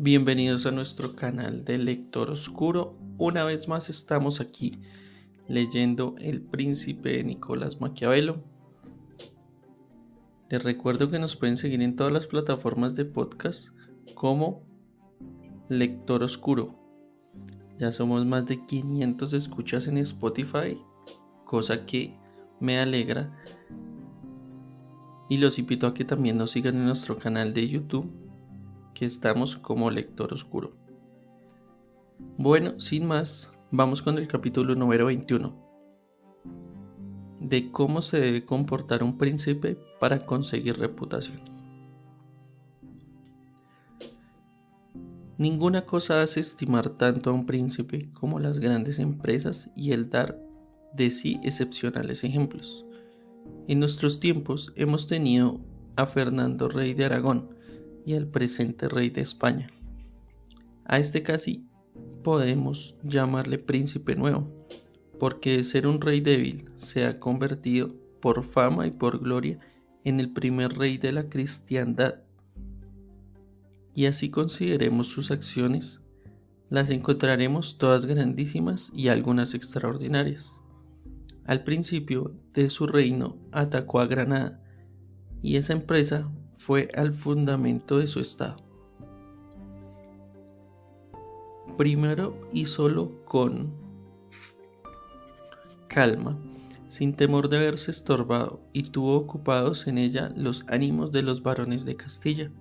Bienvenidos a nuestro canal de Lector Oscuro. Una vez más estamos aquí leyendo El Príncipe de Nicolás Maquiavelo. Les recuerdo que nos pueden seguir en todas las plataformas de podcast como Lector Oscuro. Ya somos más de 500 escuchas en Spotify, cosa que me alegra. Y los invito a que también nos sigan en nuestro canal de YouTube, que estamos como Lector Oscuro. Bueno, sin más, vamos con el capítulo número 21, de cómo se debe comportar un príncipe para conseguir reputación. Ninguna cosa hace estimar tanto a un príncipe como las grandes empresas y el dar de sí excepcionales ejemplos. En nuestros tiempos hemos tenido a Fernando, rey de Aragón, y al presente rey de España. A este casi podemos llamarle príncipe nuevo, porque de ser un rey débil se ha convertido por fama y por gloria en el primer rey de la cristiandad. Y así consideremos sus acciones, las encontraremos todas grandísimas y algunas extraordinarias. Al principio de su reino atacó a Granada, y esa empresa fue al fundamento de su estado. Primero hízolo con calma, sin temor de verse estorbado, y tuvo ocupados en ella los ánimos de los varones de Castilla,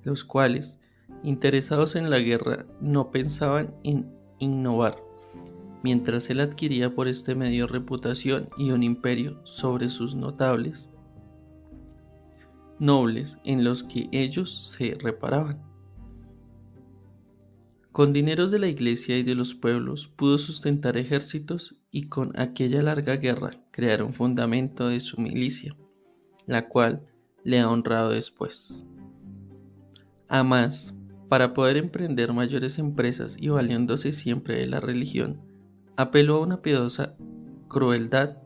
los cuales, interesados en la guerra, no pensaban en innovar, mientras él adquiría por este medio reputación y un imperio sobre sus nobles en los que ellos se reparaban. Con dineros de la iglesia y de los pueblos pudo sustentar ejércitos y con aquella larga guerra crear un fundamento de su milicia, la cual le ha honrado después. A más, para poder emprender mayores empresas y valiéndose siempre de la religión, apeló a una piadosa crueldad,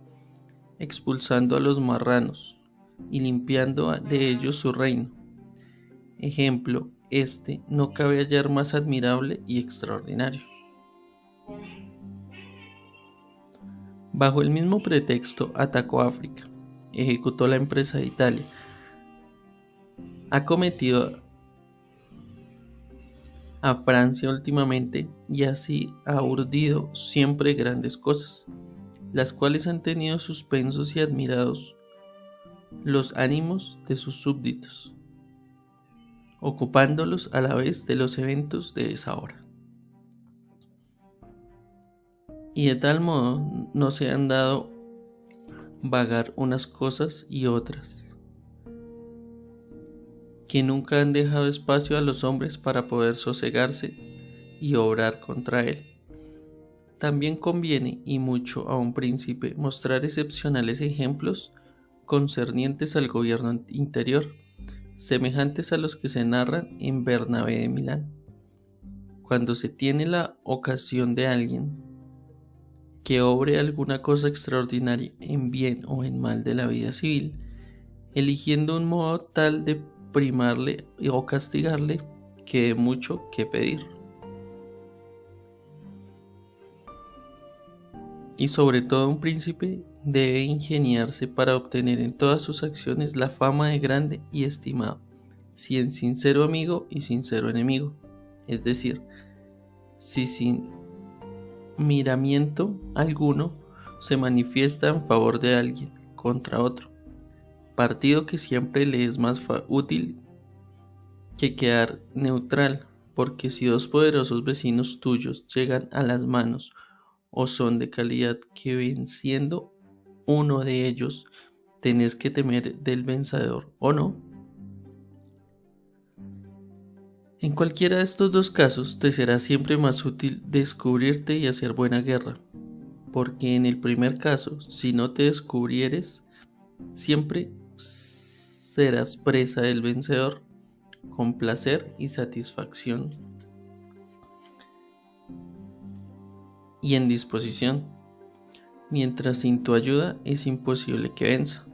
expulsando a los marranos y limpiando de ellos su reino. Ejemplo, no cabe hallar más admirable y extraordinario. Bajo el mismo pretexto atacó África, ejecutó la empresa de Italia, ha cometido a Francia últimamente y así ha urdido siempre grandes cosas, las cuales han tenido suspensos y admirados los ánimos de sus súbditos, ocupándolos a la vez de los eventos de esa hora. Y de tal modo no se han dado vagar unas cosas y otras, que nunca han dejado espacio a los hombres para poder sosegarse y obrar contra él. También conviene y mucho a un príncipe mostrar excepcionales ejemplos concernientes al gobierno interior, semejantes a los que se narran en Bernabé de Milán. Cuando se tiene la ocasión de alguien que obre alguna cosa extraordinaria en bien o en mal de la vida civil, eligiendo un modo tal de primarle o castigarle, que de mucho que pedir. Y sobre todo un príncipe debe ingeniarse para obtener en todas sus acciones la fama de grande y estimado, si en sincero amigo y sincero enemigo, es decir, si sin miramiento alguno se manifiesta en favor de alguien contra otro, partido que siempre le es más útil que quedar neutral, porque si dos poderosos vecinos tuyos llegan a las manos o son de calidad que venciendo uno de ellos tenés que temer del vencedor o no. En cualquiera de estos dos casos te será siempre más útil descubrirte y hacer buena guerra, porque en el primer caso, si no te descubrieres, siempre serás presa del vencedor con placer y satisfacción y en disposición, mientras sin tu ayuda es imposible que venza.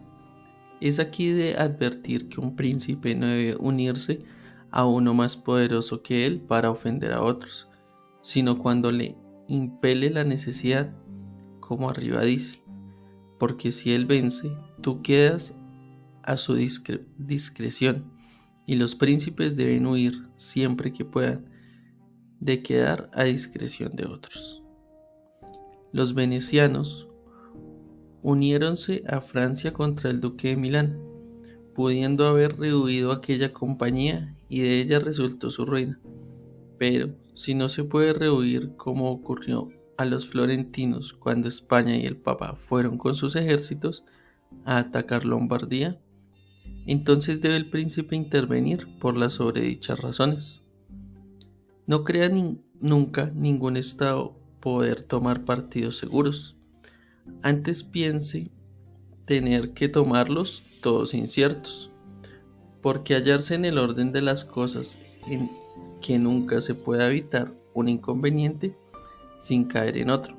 Es aquí de advertir que un príncipe no debe unirse a uno más poderoso que él para ofender a otros, sino cuando le impele la necesidad, como arriba dice, porque si él vence, tú quedas a su discreción, y los príncipes deben huir siempre que puedan de quedar a discreción de otros. Los venecianos uniéronse a Francia contra el duque de Milán, pudiendo haber rehuido aquella compañía y de ella resultó su ruina. Pero si no se puede rehuir como ocurrió a los florentinos cuando España y el Papa fueron con sus ejércitos a atacar Lombardía, entonces debe el príncipe intervenir por las sobredichas razones. No crea nunca ningún estado poder tomar partidos seguros. Antes piense tener que tomarlos todos inciertos, porque hallarse en el orden de las cosas en que nunca se puede evitar un inconveniente sin caer en otro.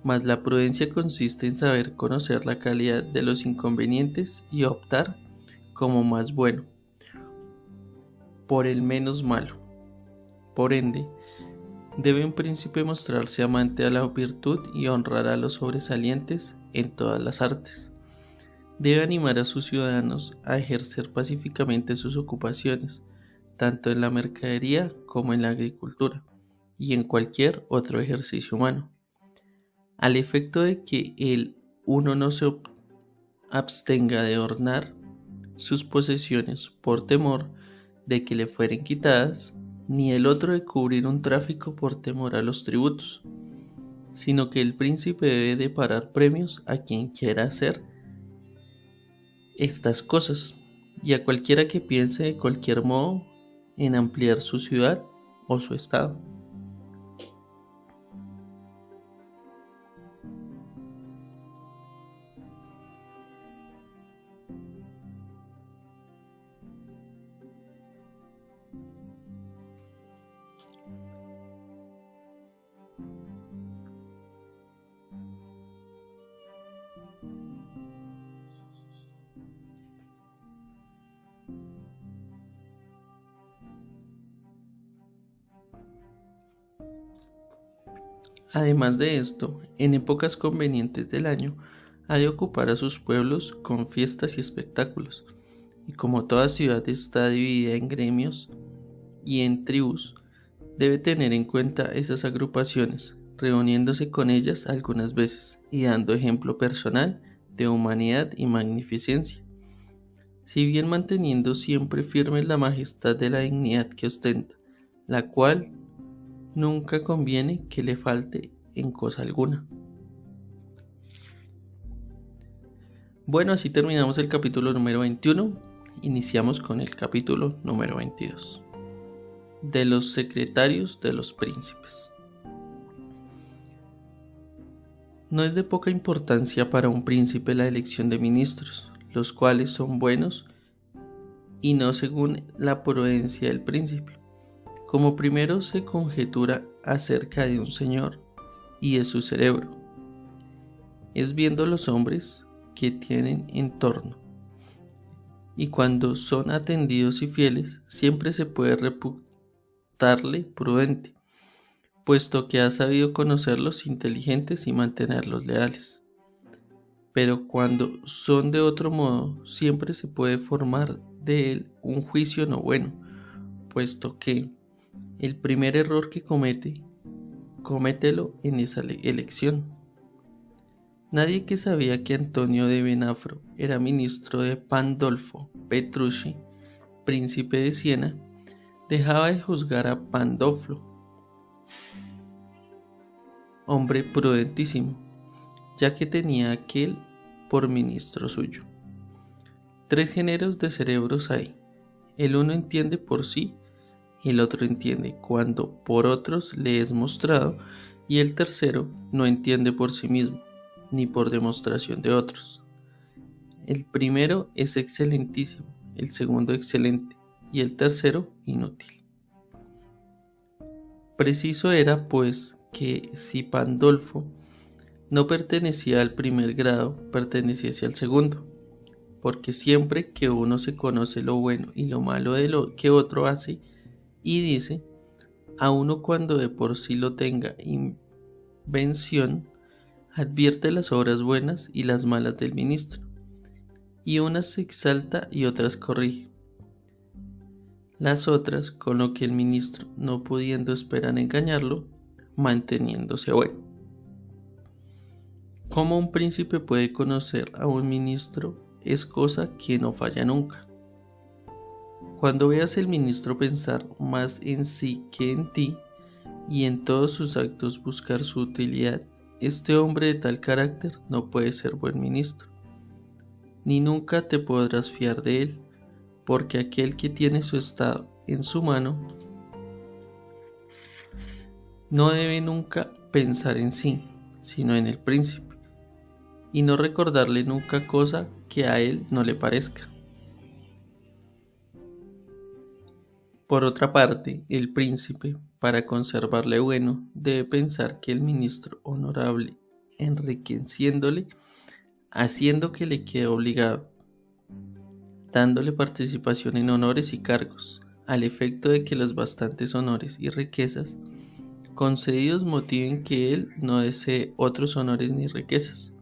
Mas la prudencia consiste en saber conocer la calidad de los inconvenientes y optar como más bueno por el menos malo. Por ende, debe un príncipe mostrarse amante a la virtud y honrar a los sobresalientes en todas las artes. Debe animar a sus ciudadanos a ejercer pacíficamente sus ocupaciones, tanto en la mercadería como en la agricultura, y en cualquier otro ejercicio humano, al efecto de que el uno no se abstenga de ornar sus posesiones por temor de que le fueren quitadas, ni el otro de cubrir un tráfico por temor a los tributos, sino que el príncipe debe de parar premios a quien quiera hacer estas cosas, y a cualquiera que piense de cualquier modo en ampliar su ciudad o su estado. Además de esto, en épocas convenientes del año, ha de ocupar a sus pueblos con fiestas y espectáculos, y como toda ciudad está dividida en gremios y en tribus, debe tener en cuenta esas agrupaciones, reuniéndose con ellas algunas veces y dando ejemplo personal de humanidad y magnificencia, si bien manteniendo siempre firme la majestad de la dignidad que ostenta, la cual nunca conviene que le falte en cosa alguna. Bueno, así terminamos el capítulo número 21. Iniciamos con el capítulo número 22. De los secretarios de los príncipes. No es de poca importancia para un príncipe la elección de ministros, los cuales son buenos y no según la prudencia del príncipe. Como primero se conjetura acerca de un señor y de su cerebro, es viendo los hombres que tienen en torno, y cuando son atendidos y fieles, siempre se puede reputarle prudente, puesto que ha sabido conocerlos inteligentes y mantenerlos leales. Pero cuando son de otro modo, siempre se puede formar de él un juicio no bueno, puesto que el primer error que comételo en esa elección. Nadie que sabía que Antonio de Benafro era ministro de Pandolfo Petrucci, príncipe de Siena, dejaba de juzgar a Pandolfo, hombre prudentísimo, ya que tenía aquel por ministro suyo. 3 géneros de cerebros hay. El uno entiende por sí, el otro entiende cuando por otros le es mostrado, y el tercero no entiende por sí mismo, ni por demostración de otros. El primero es excelentísimo, el segundo excelente, y el tercero inútil. Preciso era, pues, que si Pandolfo no pertenecía al primer grado, perteneciese al segundo, porque siempre que uno se conoce lo bueno y lo malo de lo que otro hace y dice, a uno cuando de por sí lo tenga invención, advierte las obras buenas y las malas del ministro, y unas se exalta y otras corrige. Las otras, con lo que el ministro, no pudiendo esperar engañarlo, manteniéndose bueno. ¿Cómo un príncipe puede conocer a un ministro? Es cosa que no falla nunca. Cuando veas el ministro pensar más en sí que en ti, y en todos sus actos buscar su utilidad, este hombre de tal carácter no puede ser buen ministro, ni nunca te podrás fiar de él, porque aquel que tiene su estado en su mano no debe nunca pensar en sí, sino en el príncipe, y no recordarle nunca cosa que a él no le parezca. Por otra parte, el príncipe, para conservarle bueno, debe pensar que el ministro honorable, enriqueciéndole, haciendo que le quede obligado, dándole participación en honores y cargos, al efecto de que los bastantes honores y riquezas concedidos motiven que él no desee otros honores ni riquezas,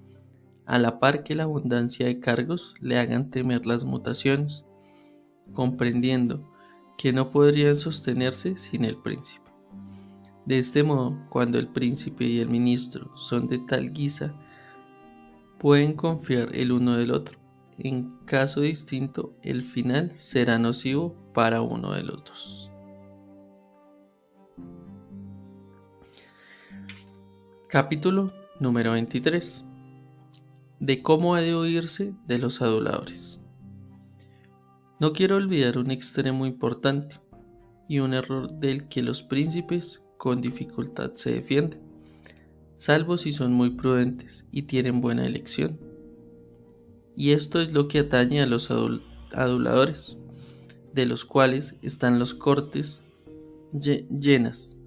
a la par que la abundancia de cargos le hagan temer las mutaciones, comprendiendo que no podrían sostenerse sin el príncipe. De este modo, cuando el príncipe y el ministro son de tal guisa, pueden confiar el uno del otro. En caso distinto, el final será nocivo para uno de los dos. Capítulo número 23. De cómo ha de huirse de los aduladores. No quiero olvidar un extremo importante y un error del que los príncipes con dificultad se defienden, salvo si son muy prudentes y tienen buena elección. Y esto es lo que atañe a los aduladores, de los cuales están las cortes llenas,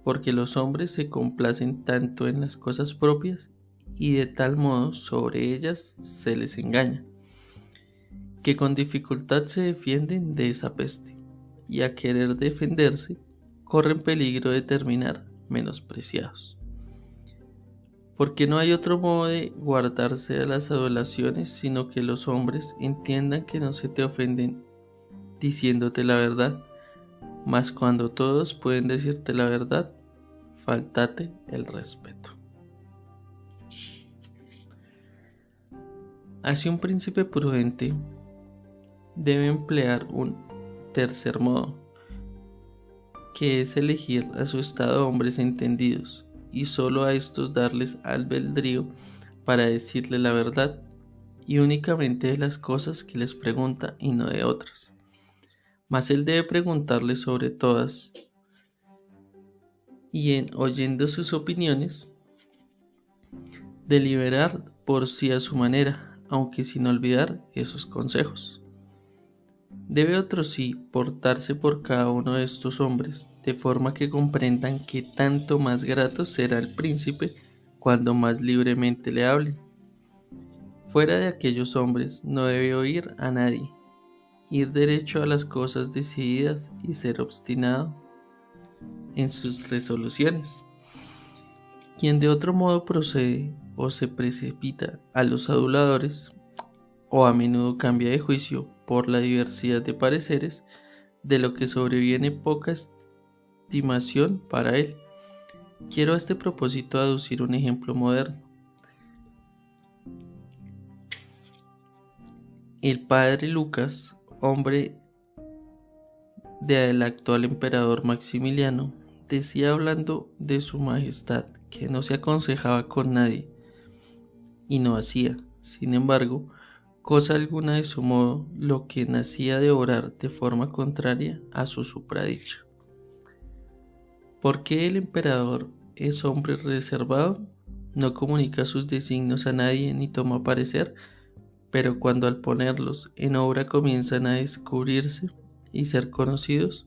porque los hombres se complacen tanto en las cosas propias y de tal modo sobre ellas se les engaña, que con dificultad se defienden de esa peste, y a querer defenderse corren peligro de terminar menospreciados. Porque no hay otro modo de guardarse de las adulaciones sino que los hombres entiendan que no se te ofenden diciéndote la verdad, mas cuando todos pueden decirte la verdad, fáltate el respeto. Así un príncipe prudente debe emplear un tercer modo, que es elegir a su estado hombres entendidos, y solo a estos darles albedrío para decirle la verdad, y únicamente de las cosas que les pregunta y no de otras. Mas él debe preguntarle sobre todas, y en oyendo sus opiniones, deliberar por sí a su manera, aunque sin olvidar esos consejos. Debe otro sí portarse por cada uno de estos hombres, de forma que comprendan que tanto más grato será el príncipe cuando más libremente le hablen. Fuera de aquellos hombres no debe oír a nadie, ir derecho a las cosas decididas y ser obstinado en sus resoluciones. Quien de otro modo procede o se precipita a los aduladores, o a menudo cambia de juicio por la diversidad de pareceres, de lo que sobreviene poca estimación para él. Quiero a este propósito aducir un ejemplo moderno. El padre Lucas, hombre del actual emperador Maximiliano, decía hablando de su majestad que no se aconsejaba con nadie y no hacía, sin embargo, cosa alguna de su modo, lo que nacía de obrar de forma contraria a su supradicha. ¿Por qué el emperador es hombre reservado? No comunica sus designios a nadie ni toma parecer, pero cuando al ponerlos en obra comienzan a descubrirse y ser conocidos,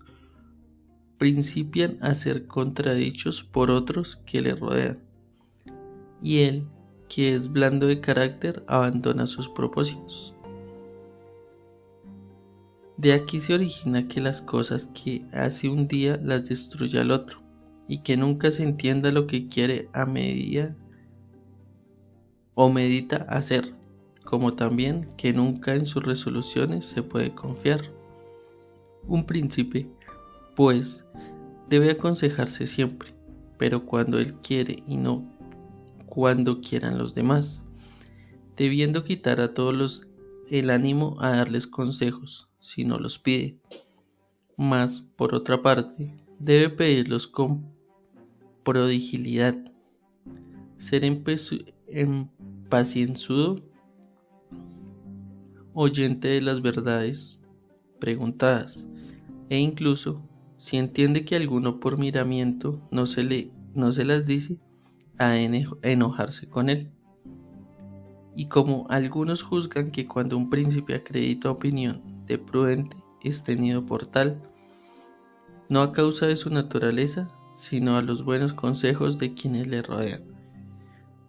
principian a ser contradichos por otros que le rodean. Y él, que es blando de carácter abandona sus propósitos. De aquí se origina que las cosas que hace un día las destruye al otro, y que nunca se entienda lo que quiere a medida o medita hacer, como también que nunca en sus resoluciones se puede confiar. Un príncipe, pues, debe aconsejarse siempre, pero cuando él quiere y no cuando quieran los demás, debiendo quitar a todos el ánimo a darles consejos, si no los pide. Mas, por otra parte, debe pedirlos con prodigilidad, ser pacienzudo, oyente de las verdades preguntadas, e incluso, si entiende que alguno por miramiento no se las dice, a enojarse con él. Y como algunos juzgan que cuando un príncipe acredita opinión de prudente es tenido por tal, no a causa de su naturaleza, sino a los buenos consejos de quienes le rodean.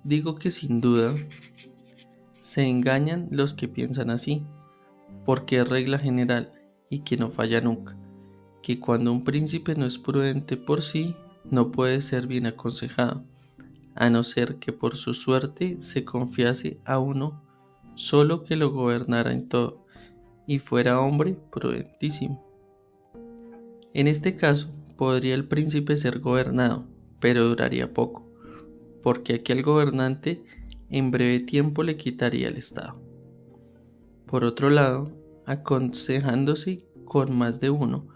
Digo que sin duda se engañan los que piensan así, porque es regla general y que no falla nunca, que cuando un príncipe no es prudente por sí, no puede ser bien aconsejado, a no ser que por su suerte se confiase a uno solo que lo gobernara en todo, y fuera hombre prudentísimo. En este caso, podría el príncipe ser gobernado, pero duraría poco, porque aquel gobernante en breve tiempo le quitaría el estado. Por otro lado, aconsejándose con más de uno,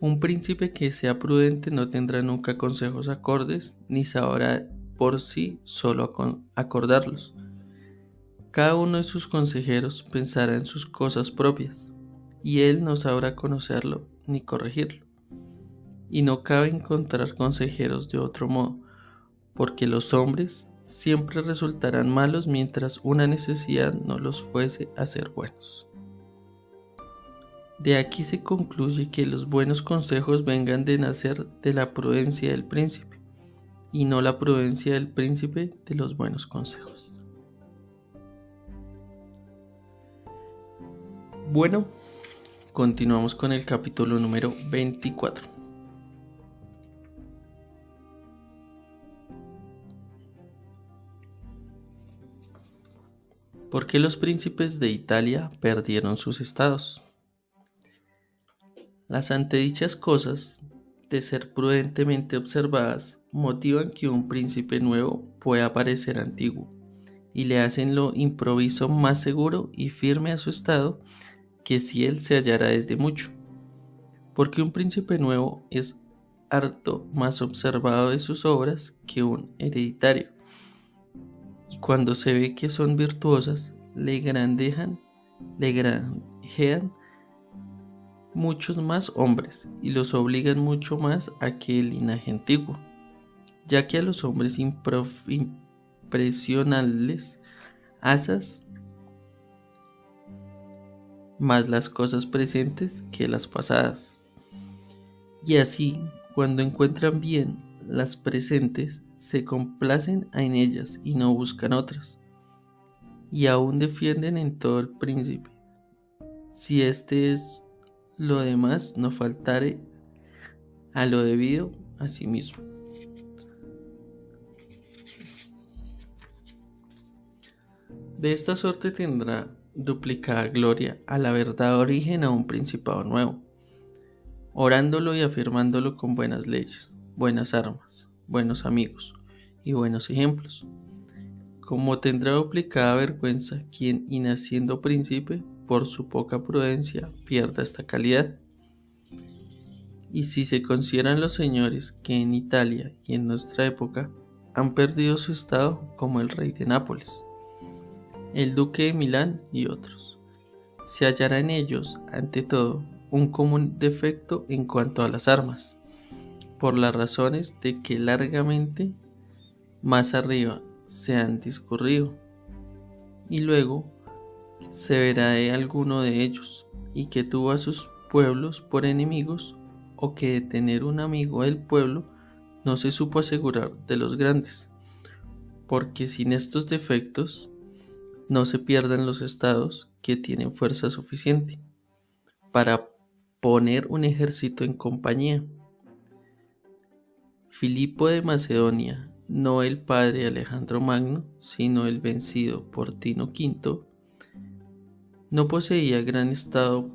un príncipe que sea prudente no tendrá nunca consejos acordes, ni sabrá por sí solo acordarlos. Cada uno de sus consejeros pensará en sus cosas propias, y él no sabrá conocerlo ni corregirlo. Y no cabe encontrar consejeros de otro modo, porque los hombres siempre resultarán malos mientras una necesidad no los fuese a ser buenos. De aquí se concluye que los buenos consejos vengan de nacer de la prudencia del príncipe, y no la prudencia del príncipe de los buenos consejos. Bueno, continuamos con el capítulo número 24. ¿Por qué los príncipes de Italia perdieron sus estados? Las antedichas cosas, de ser prudentemente observadas, motivan que un príncipe nuevo pueda parecer antiguo, y le hacen lo improviso más seguro y firme a su estado que si él se hallara desde mucho, porque un príncipe nuevo es harto más observado de sus obras que un hereditario, y cuando se ve que son virtuosas, le granjean muchos más hombres, y los obligan mucho más a que el linaje antiguo, ya que a los hombres impresionales asas más las cosas presentes que las pasadas. Y así, cuando encuentran bien las presentes, se complacen en ellas y no buscan otras, y aún defienden en todo el príncipe. Si este es lo demás, no faltare a lo debido a sí mismo. De esta suerte tendrá duplicada gloria a la verdad origen a un principado nuevo, orándolo y afirmándolo con buenas leyes, buenas armas, buenos amigos y buenos ejemplos. Como tendrá duplicada vergüenza quien, y naciendo príncipe, por su poca prudencia, pierda esta calidad. Y si se consideran los señores que en Italia y en nuestra época han perdido su estado, como el rey de Nápoles, el duque de Milán y otros, se hallará en ellos, ante todo, un común defecto en cuanto a las armas, por las razones de que largamente más arriba se han discurrido, y luego se verá de alguno de ellos, y que tuvo a sus pueblos por enemigos, o que de tener un amigo del pueblo no se supo asegurar de los grandes, porque sin estos defectos no se pierden los estados que tienen fuerza suficiente para poner un ejército en compañía. Filipo de Macedonia, no el padre Alejandro Magno, sino el vencido por Tino V, no poseía gran estado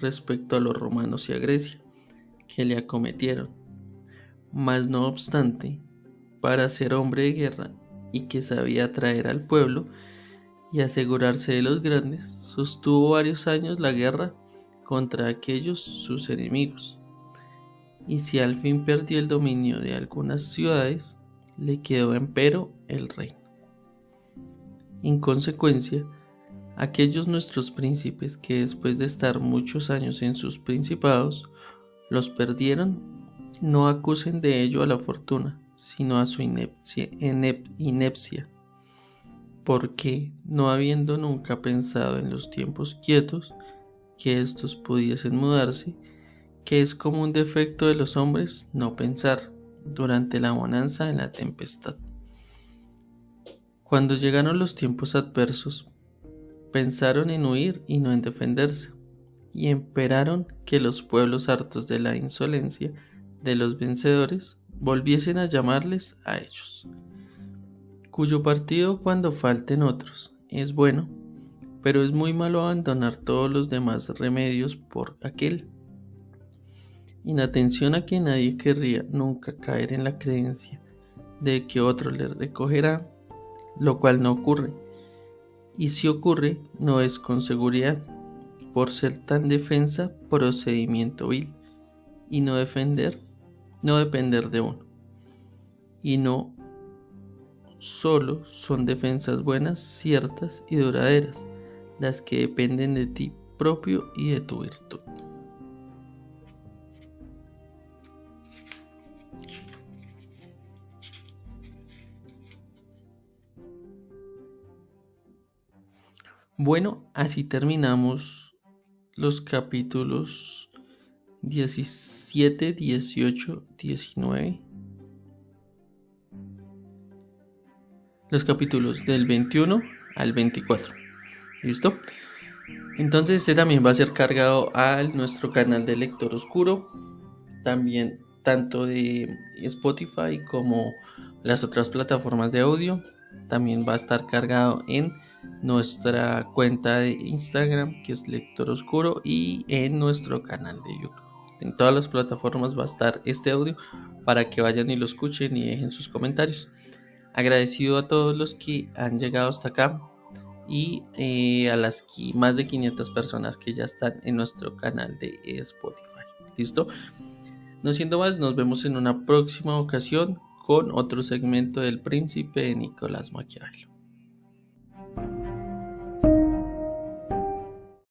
respecto a los romanos y a Grecia, que le acometieron, mas no obstante, para ser hombre de guerra y que sabía atraer al pueblo y asegurarse de los grandes, sostuvo varios años la guerra contra aquellos sus enemigos, y si al fin perdió el dominio de algunas ciudades, le quedó empero el reino. En consecuencia, aquellos nuestros príncipes que después de estar muchos años en sus principados, los perdieron, no acusen de ello a la fortuna, sino a su inepcia, porque, no habiendo nunca pensado en los tiempos quietos, que éstos pudiesen mudarse, que es como un defecto de los hombres no pensar durante la bonanza en la tempestad. Cuando llegaron los tiempos adversos, pensaron en huir y no en defenderse, y esperaron que los pueblos hartos de la insolencia de los vencedores volviesen a llamarles a ellos, cuyo partido cuando falten otros es bueno, pero es muy malo abandonar todos los demás remedios por aquel. En atención a que nadie querría nunca caer en la creencia de que otro le recogerá, lo cual no ocurre, y si ocurre no es con seguridad, por ser tan defensa procedimiento vil, y no depender de uno, y no solo son defensas buenas, ciertas y duraderas, las que dependen de ti propio y de tu virtud. Bueno, así terminamos los capítulos 17, 18, 19. Los capítulos del 21 al 24. ¿Listo? Entonces este también va a ser cargado a nuestro canal de Lector Oscuro. También tanto de Spotify como las otras plataformas de audio. También va a estar cargado en nuestra cuenta de Instagram, que es Lector Oscuro, y en nuestro canal de YouTube. En todas las plataformas va a estar este audio para que vayan y lo escuchen y dejen sus comentarios. Agradecido a todos los que han llegado hasta acá y a las más de 500 personas que ya están en nuestro canal de Spotify. ¿Listo? No siendo más, nos vemos en una próxima ocasión con otro segmento del Príncipe de Nicolás Maquiavelo.